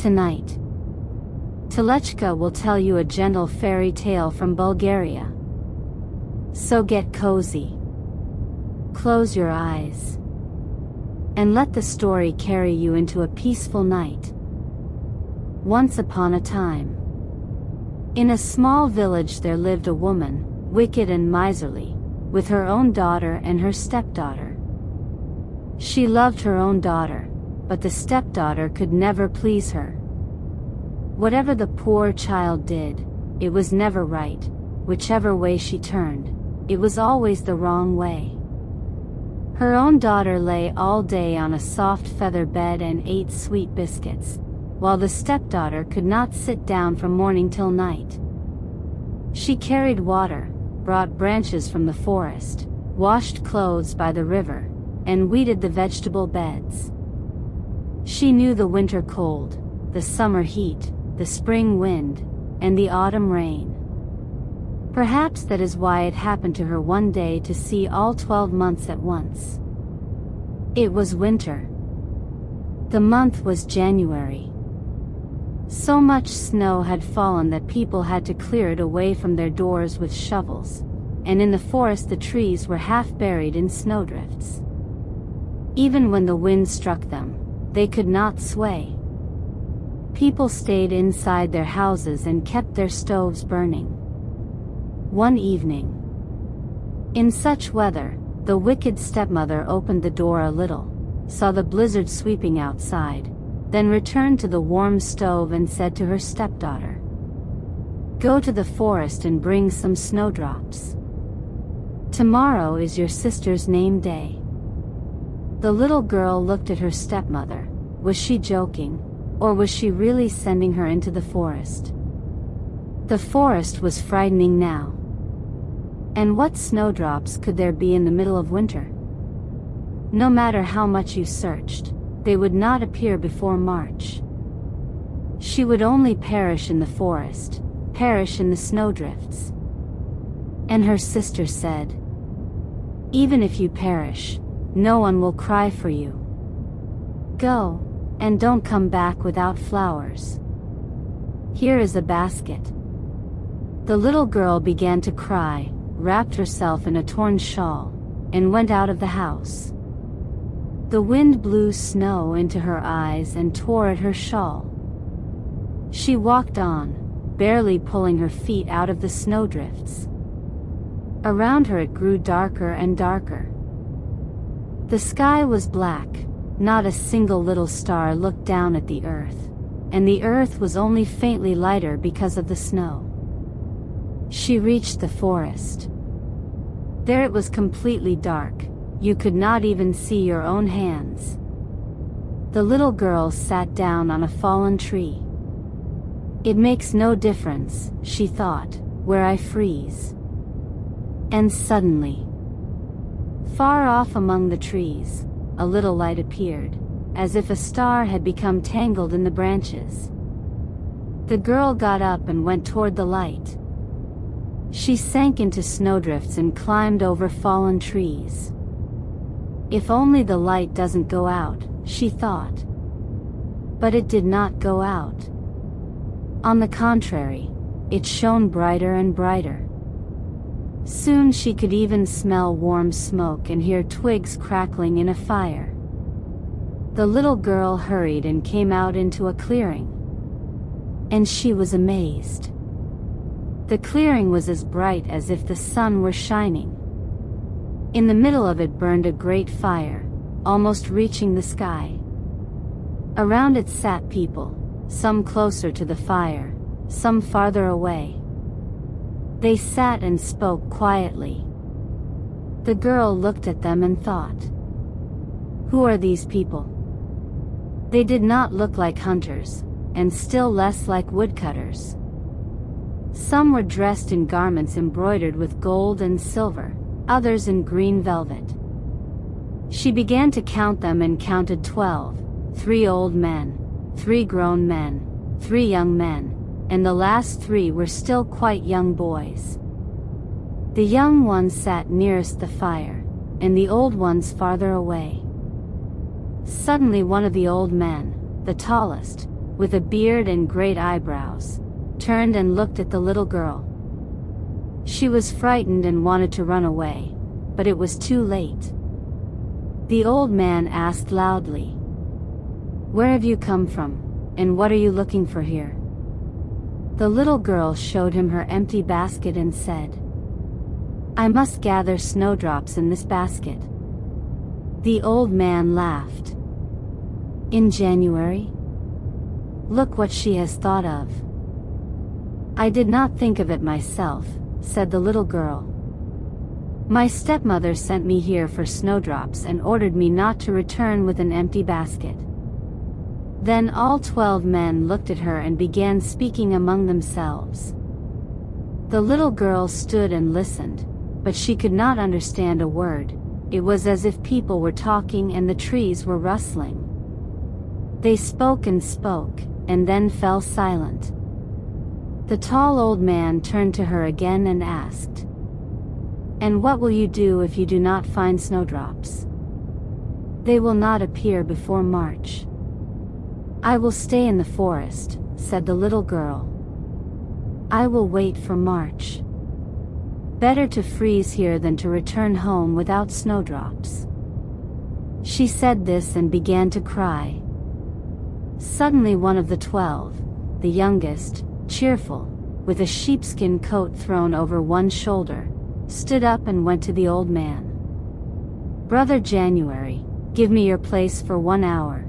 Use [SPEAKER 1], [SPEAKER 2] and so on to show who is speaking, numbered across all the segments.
[SPEAKER 1] Tonight, Talechka will tell you a gentle fairy tale from Bulgaria. So get cozy. Close your eyes. And let the story carry you into a peaceful night. Once upon a time, in a small village there lived a woman, wicked and miserly, with her own daughter and her stepdaughter. She loved her own daughter, but the stepdaughter could never please her. Whatever the poor child did, it was never right. Whichever way she turned, it was always the wrong way. Her own daughter lay all day on a soft feather bed and ate sweet biscuits, while the stepdaughter could not sit down from morning till night. She carried water, brought branches from the forest, washed clothes by the river, and weeded the vegetable beds. She knew the winter cold, the summer heat, the spring wind, and the autumn rain. Perhaps that is why it happened to her one day to see all 12 months at once. It was winter. The month was January. So much snow had fallen that people had to clear it away from their doors with shovels, and in the forest the trees were half buried in snowdrifts. Even when the wind struck them, they could not sway. People stayed inside their houses and kept their stoves burning. One evening, in such weather, the wicked stepmother opened the door a little, saw the blizzard sweeping outside, then returned to the warm stove and said to her stepdaughter, "Go to the forest and bring some snowdrops. Tomorrow is your sister's name day." The little girl looked at her stepmother. Was she joking, or was she really sending her into the forest? The forest was frightening now. And what snowdrops could there be in the middle of winter? No matter how much you searched, they would not appear before March. She would only perish in the forest, perish in the snowdrifts. And her sister said, "Even if you perish, no one will cry for you. Go, and don't come back without flowers. Here is a basket." The little girl began to cry, wrapped herself in a torn shawl, and went out of the house. The wind blew snow into her eyes and tore at her shawl. She walked on, barely pulling her feet out of the snowdrifts. Around her it grew darker and darker. The sky was black, not a single little star looked down at the earth, and the earth was only faintly lighter because of the snow. She reached the forest. There it was completely dark, you could not even see your own hands. The little girl sat down on a fallen tree. "It makes no difference," she thought, "where I freeze." And suddenly, far off among the trees, a little light appeared, as if a star had become tangled in the branches. The girl got up and went toward the light. She sank into snowdrifts and climbed over fallen trees. If only the light doesn't go out, she thought. But it did not go out. On the contrary, it shone brighter and brighter. Soon she could even smell warm smoke and hear twigs crackling in a fire. The little girl hurried and came out into a clearing. And she was amazed. The clearing was as bright as if the sun were shining. In the middle of it burned a great fire, almost reaching the sky. Around it sat people, some closer to the fire, some farther away. They sat and spoke quietly. The girl looked at them and thought, "Who are these people?" They did not look like hunters, and still less like woodcutters. Some were dressed in garments embroidered with gold and silver, others in green velvet. She began to count them and counted 12, 3 old men, 3 grown men, 3 young men, and the last 3 were still quite young boys. The young ones sat nearest the fire, and the old ones farther away. Suddenly one of the old men, the tallest, with a beard and great eyebrows, turned and looked at the little girl. She was frightened and wanted to run away, but it was too late. The old man asked loudly, "Where have you come from, and what are you looking for here?" The little girl showed him her empty basket and said, "I must gather snowdrops in this basket." The old man laughed. "In January? Look what she has thought of." "I did not think of it myself," said the little girl. "My stepmother sent me here for snowdrops and ordered me not to return with an empty basket." Then all 12 men looked at her and began speaking among themselves. The little girl stood and listened, but she could not understand a word. It was as if people were talking and the trees were rustling. They spoke, and then fell silent. The tall old man turned to her again and asked, "And what will you do if you do not find snowdrops?" "They will not appear before March." "I will stay in the forest," said the little girl. "I will wait for March. Better to freeze here than to return home without snowdrops." She said this and began to cry. Suddenly one of the 12, the youngest, cheerful, with a sheepskin coat thrown over one shoulder, stood up and went to the old man. "Brother January, give me your place for 1 hour."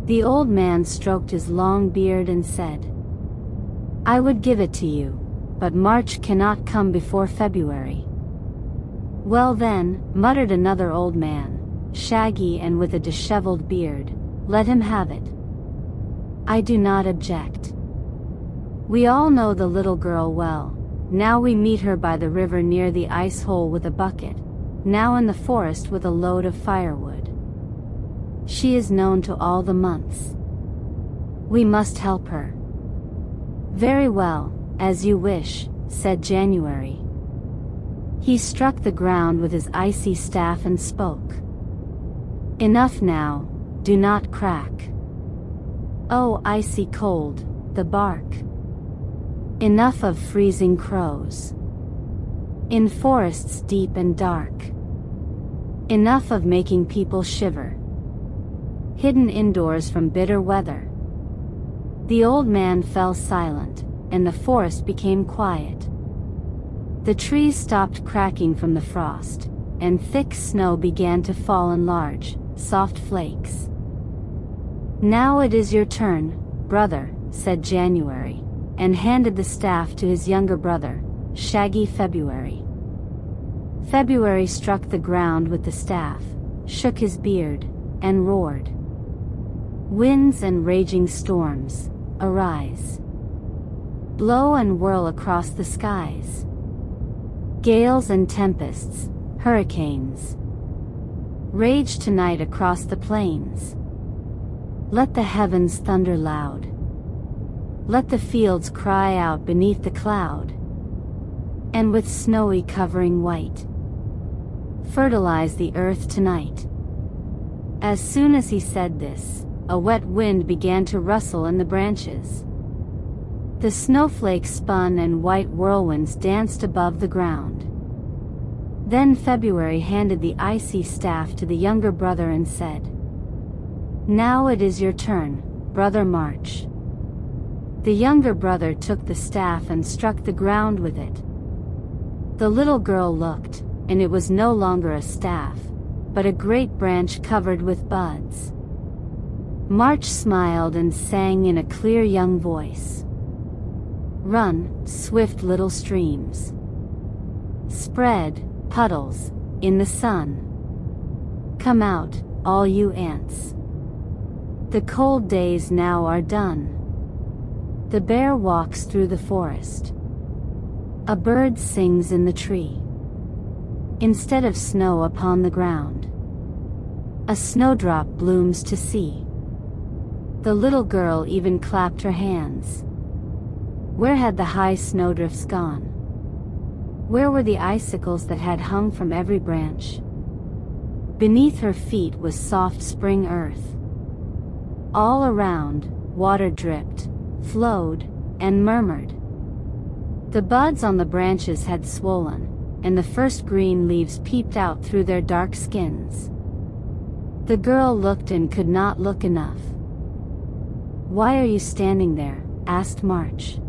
[SPEAKER 1] The old man stroked his long beard and said, "I would give it to you, but March cannot come before February." "Well then," muttered another old man, shaggy and with a disheveled beard, "let him have it. I do not object. We all know the little girl well. Now we meet her by the river near the ice hole with a bucket, now in the forest with a load of firewood. She is known to all the months. We must help her." "Very well, as you wish," said January. He struck the ground with his icy staff and spoke. "Enough now, do not crack. Oh, icy cold, the bark. Enough of freezing crows. In forests deep and dark. Enough of making people shiver. Hidden indoors from bitter weather." The old man fell silent, and the forest became quiet. The trees stopped cracking from the frost, and thick snow began to fall in large, soft flakes. "Now it is your turn, brother," said January, and handed the staff to his younger brother, shaggy February. February struck the ground with the staff, shook his beard, and roared. "Winds and raging storms, arise. Blow and whirl across the skies. Gales and tempests, hurricanes. Rage tonight across the plains. Let the heavens thunder loud. Let the fields cry out beneath the cloud. And with snowy covering white, fertilize the earth tonight." As soon as he said this, a wet wind began to rustle in the branches. The snowflakes spun and white whirlwinds danced above the ground. Then February handed the icy staff to the younger brother and said, "Now it is your turn, brother March." The younger brother took the staff and struck the ground with it. The little girl looked, and it was no longer a staff, but a great branch covered with buds. March smiled and sang in a clear young voice. "Run, swift little streams. Spread, puddles, in the sun. Come out, all you ants. The cold days now are done." The bear walks through the forest. A bird sings in the tree. Instead of snow upon the ground, a snowdrop blooms to see. The little girl even clapped her hands. Where had the high snowdrifts gone? Where were the icicles that had hung from every branch? Beneath her feet was soft spring earth. All around, water dripped, flowed, and murmured. The buds on the branches had swollen, and the first green leaves peeped out through their dark skins. The girl looked and could not look enough. "Why are you standing there?" asked March.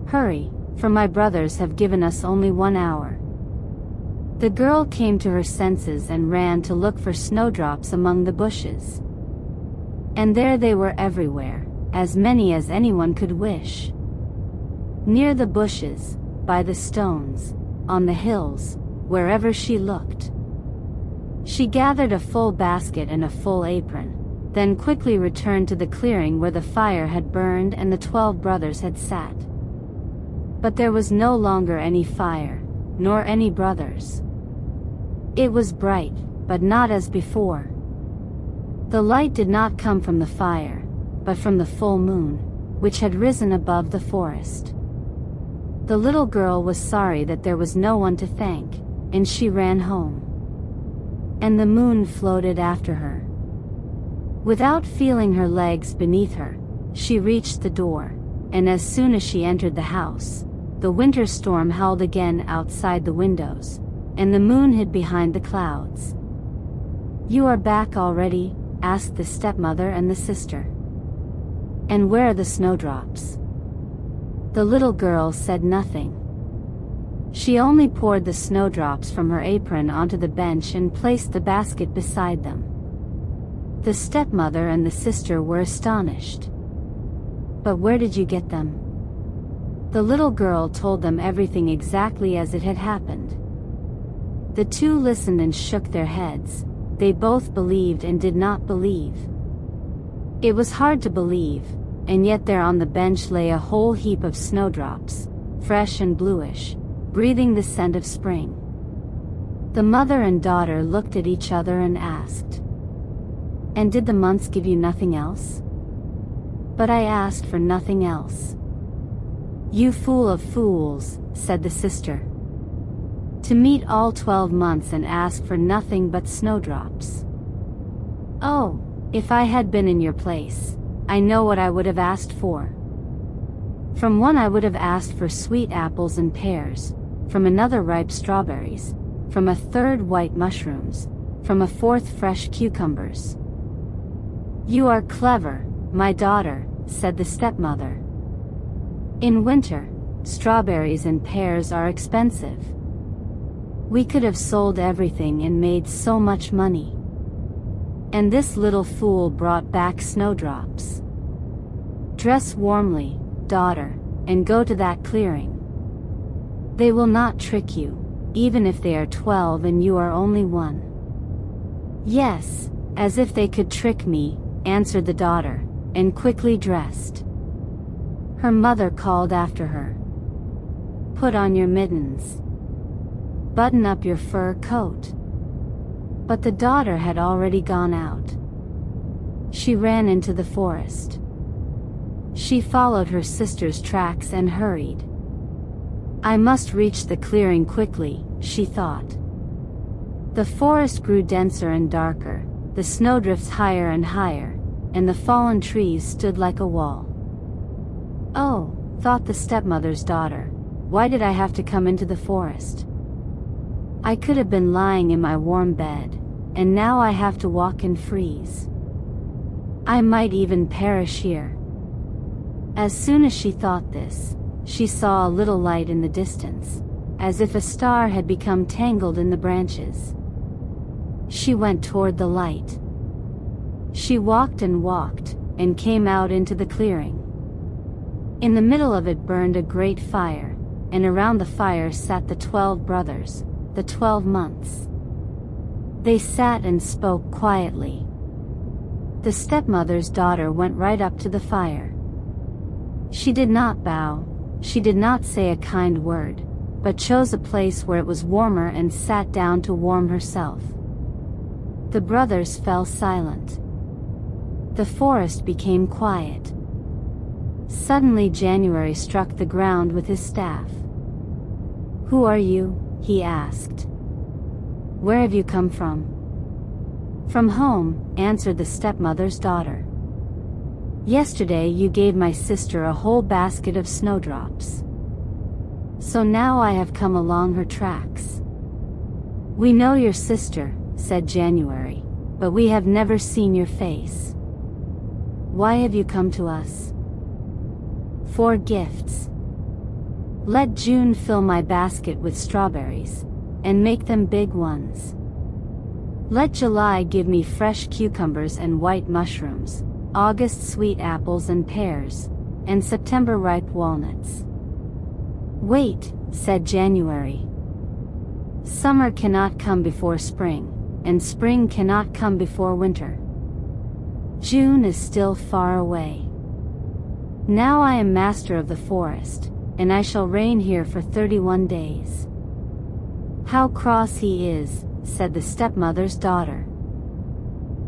[SPEAKER 1] "Hurry, for my brothers have given us only 1 hour." The girl came to her senses and ran to look for snowdrops among the bushes. And there they were everywhere, as many as anyone could wish. Near the bushes, by the stones, on the hills, wherever she looked. She gathered a full basket and a full apron, then quickly returned to the clearing where the fire had burned and the 12 brothers had sat. But there was no longer any fire, nor any brothers. It was bright, but not as before. The light did not come from the fire, but from the full moon, which had risen above the forest. The little girl was sorry that there was no one to thank, and she ran home. And the moon floated after her. Without feeling her legs beneath her, she reached the door, and as soon as she entered the house, the winter storm howled again outside the windows, and the moon hid behind the clouds. "You are back already?" asked the stepmother and the sister. "And where are the snowdrops?" The little girl said nothing. She only poured the snowdrops from her apron onto the bench and placed the basket beside them. The stepmother and the sister were astonished. "But where did you get them?" The little girl told them everything exactly as it had happened. The two listened and shook their heads. They both believed and did not believe. It was hard to believe, and yet there on the bench lay a whole heap of snowdrops, fresh and bluish, breathing the scent of spring. The mother and daughter looked at each other and asked, "And did the months give you nothing else?" "But I asked for nothing else." "You fool of fools," said the sister. "To meet all 12 months and ask for nothing but snowdrops. Oh, if I had been in your place, I know what I would have asked for. From one I would have asked for sweet apples and pears, from another ripe strawberries, from a third white mushrooms, from a fourth fresh cucumbers." "You are clever, my daughter," said the stepmother. "In winter, strawberries and pears are expensive. We could have sold everything and made so much money. And this little fool brought back snowdrops. Dress warmly, daughter, and go to that clearing. They will not trick you, even if they are 12 and you are only 1. "Yes, as if they could trick me," answered the daughter, and quickly dressed. Her mother called after her, "Put on your mittens. Button up your fur coat." But the daughter had already gone out. She ran into the forest. She followed her sister's tracks and hurried. "I must reach the clearing quickly," she thought. The forest grew denser and darker, the snowdrifts higher and higher, and the fallen trees stood like a wall. "Oh," thought the stepmother's daughter, "why did I have to come into the forest? I could have been lying in my warm bed, and now I have to walk and freeze. I might even perish here." As soon as she thought this, she saw a little light in the distance, as if a star had become tangled in the branches. She went toward the light. She walked, and came out into the clearing. In the middle of it burned a great fire, and around the fire sat the 12 brothers, the 12 months. They sat and spoke quietly. The stepmother's daughter went right up to the fire. She did not bow, she did not say a kind word, but chose a place where it was warmer and sat down to warm herself. The brothers fell silent. The forest became quiet. Suddenly January struck the ground with his staff. "Who are you?" he asked. "Where have you come from?" "From home," answered the stepmother's daughter. Yesterday you gave my sister a whole basket of snowdrops. So now I have come along her tracks. We know your sister, said January, but we have never seen your face. Why have you come to us? For gifts. Let June fill my basket with strawberries, and make them big ones. Let July give me fresh cucumbers and white mushrooms, August sweet apples and pears, and September ripe walnuts. Wait, said January. Summer cannot come before spring, and spring cannot come before winter. June is still far away. Now I am master of the forest, and I shall reign here for 31 days. How cross he is, said the stepmother's daughter.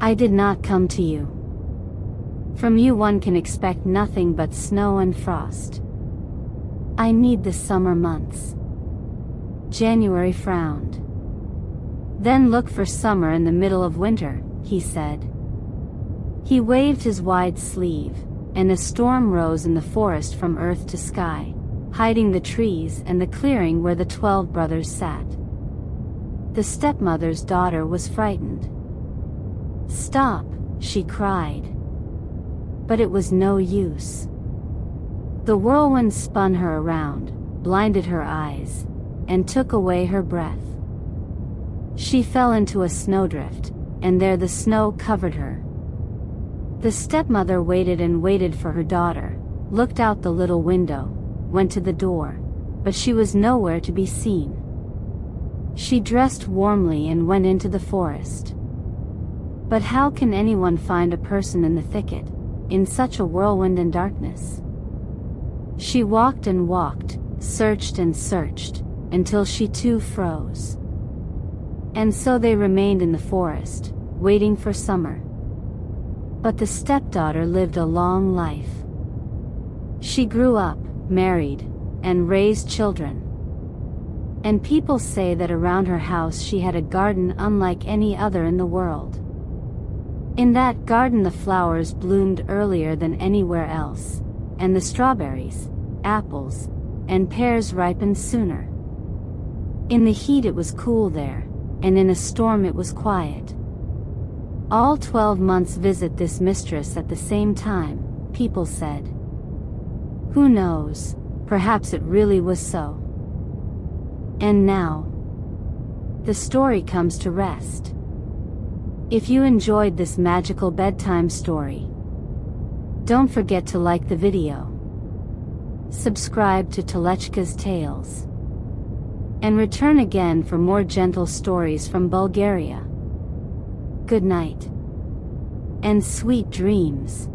[SPEAKER 1] I did not come to you. From you one can expect nothing but snow and frost. I need the summer months. January frowned. Then look for summer in the middle of winter, he said. He waved his wide sleeve, and a storm rose in the forest from earth to sky, hiding the trees and the clearing where the 12 brothers sat. The stepmother's daughter was frightened. Stop, she cried. But it was no use. The whirlwind spun her around, blinded her eyes, and took away her breath. She fell into a snowdrift, and there the snow covered her. The stepmother waited and waited for her daughter, looked out the little window, went to the door, but she was nowhere to be seen. She dressed warmly and went into the forest. But how can anyone find a person in the thicket, in such a whirlwind and darkness? She walked and walked, searched and searched, until she too froze. And so they remained in the forest, waiting for summer. But the stepdaughter lived a long life. She grew up, married, and raised children. And people say that around her house she had a garden unlike any other in the world. In that garden the flowers bloomed earlier than anywhere else, and the strawberries, apples, and pears ripened sooner. In the heat it was cool there, and in a storm it was quiet. All 12 months visit this mistress at the same time, people said. Who knows, perhaps it really was so. And now, the story comes to rest. If you enjoyed this magical bedtime story, don't forget to like the video, subscribe to Talechka's Tales, and return again for more gentle stories from Bulgaria. Good night, and sweet dreams.